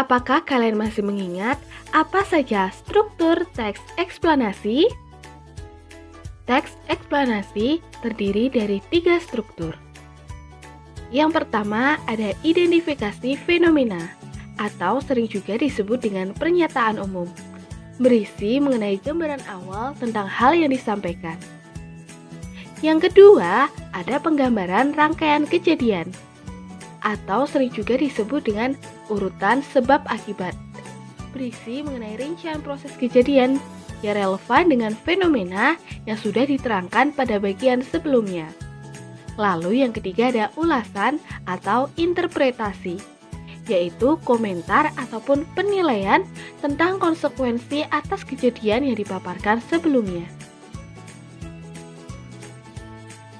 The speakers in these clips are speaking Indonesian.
Apakah kalian masih mengingat apa saja struktur teks eksplanasi? Teks eksplanasi terdiri dari 3 struktur. Yang pertama ada identifikasi fenomena, atau sering juga disebut dengan pernyataan umum, berisi mengenai gambaran awal tentang hal yang disampaikan. Yang kedua ada penggambaran rangkaian kejadian, atau sering juga disebut dengan urutan sebab akibat, berisi mengenai rincian proses kejadian yang relevan dengan fenomena yang sudah diterangkan pada bagian sebelumnya. Lalu yang ketiga ada ulasan atau interpretasi, yaitu komentar ataupun penilaian tentang konsekuensi atas kejadian yang dipaparkan sebelumnya.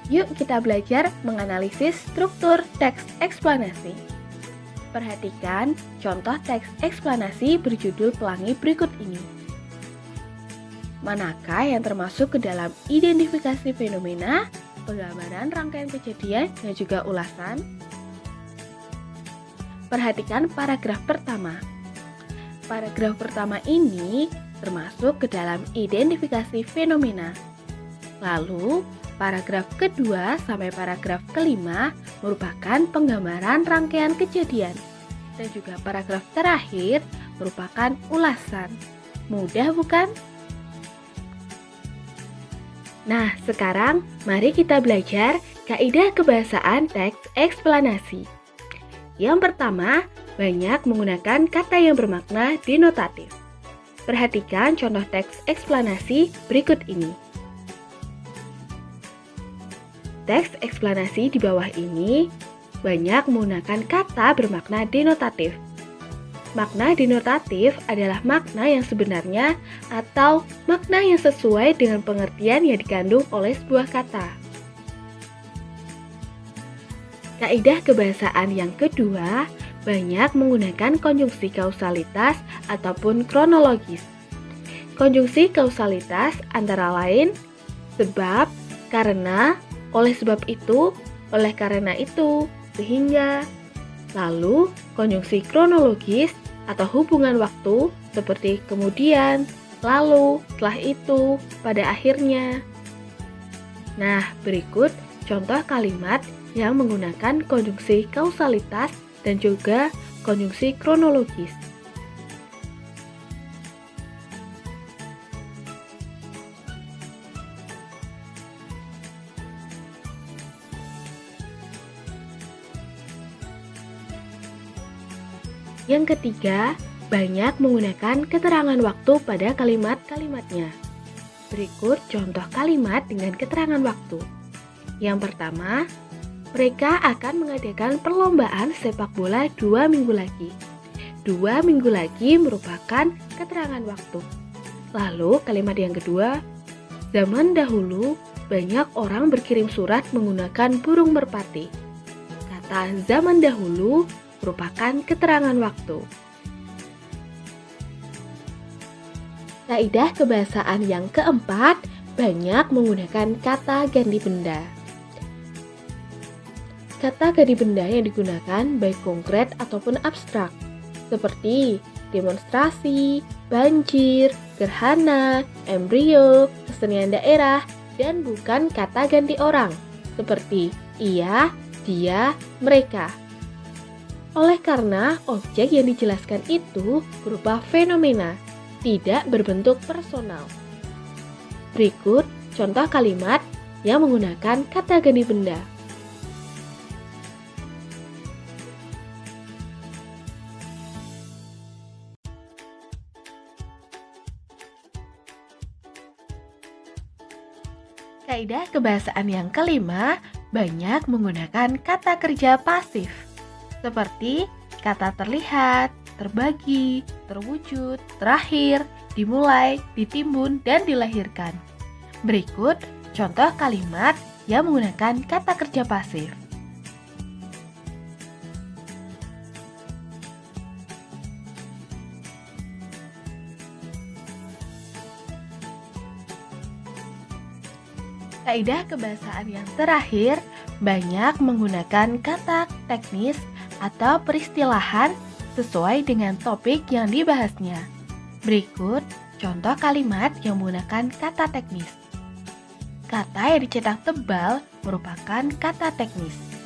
Yuk kita belajar menganalisis struktur teks eksplanasi. Perhatikan contoh teks eksplanasi berjudul Pelangi berikut ini. Manakah yang termasuk ke dalam identifikasi fenomena, penggambaran rangkaian kejadian, dan juga ulasan? Perhatikan paragraf pertama. Paragraf pertama ini termasuk ke dalam identifikasi fenomena. Lalu, paragraf kedua sampai paragraf kelima merupakan penggambaran rangkaian kejadian. Dan juga paragraf terakhir merupakan ulasan. Mudah bukan? Nah, sekarang mari kita belajar kaidah kebahasaan teks eksplanasi. Yang pertama, banyak menggunakan kata yang bermakna denotatif. Perhatikan contoh teks eksplanasi berikut ini. Teks eksplanasi di bawah ini banyak menggunakan kata bermakna denotatif. Makna denotatif adalah makna yang sebenarnya atau makna yang sesuai dengan pengertian yang dikandung oleh sebuah kata. Kaidah kebahasaan yang kedua banyak menggunakan konjungsi kausalitas ataupun kronologis. Konjungsi kausalitas antara lain sebab, karena, oleh sebab itu, oleh karena itu, sehingga. Lalu, konjungsi kronologis atau hubungan waktu seperti kemudian, lalu, setelah itu, pada akhirnya. Nah, berikut contoh kalimat yang menggunakan konjungsi kausalitas dan juga konjungsi kronologis. Yang ketiga, banyak menggunakan keterangan waktu pada kalimat-kalimatnya. Berikut contoh kalimat dengan keterangan waktu. Yang pertama, mereka akan mengadakan perlombaan sepak bola 2 minggu lagi. 2 minggu lagi merupakan keterangan waktu. Lalu kalimat yang kedua, zaman dahulu banyak orang berkirim surat menggunakan burung merpati. Kata zaman dahulu merupakan keterangan waktu. Kaidah kebahasaan yang keempat banyak menggunakan kata ganti benda. Kata ganti benda yang digunakan baik konkret ataupun abstrak, seperti demonstrasi, banjir, gerhana, embrio, kesenian daerah, dan bukan kata ganti orang, seperti ia, dia, mereka. Oleh karena objek yang dijelaskan itu berupa fenomena, tidak berbentuk personal. Berikut contoh kalimat yang menggunakan kata ganti benda. Kaidah kebahasaan yang kelima banyak menggunakan kata kerja pasif, seperti kata terlihat, terbagi, terwujud, terakhir, dimulai, ditimbun, dan dilahirkan. Berikut contoh kalimat yang menggunakan kata kerja pasif. Kaidah kebahasaan yang terakhir banyak menggunakan kata teknis atau peristilahan sesuai dengan topik yang dibahasnya. Berikut contoh kalimat yang menggunakan kata teknis. Kata yang dicetak tebal merupakan kata teknis.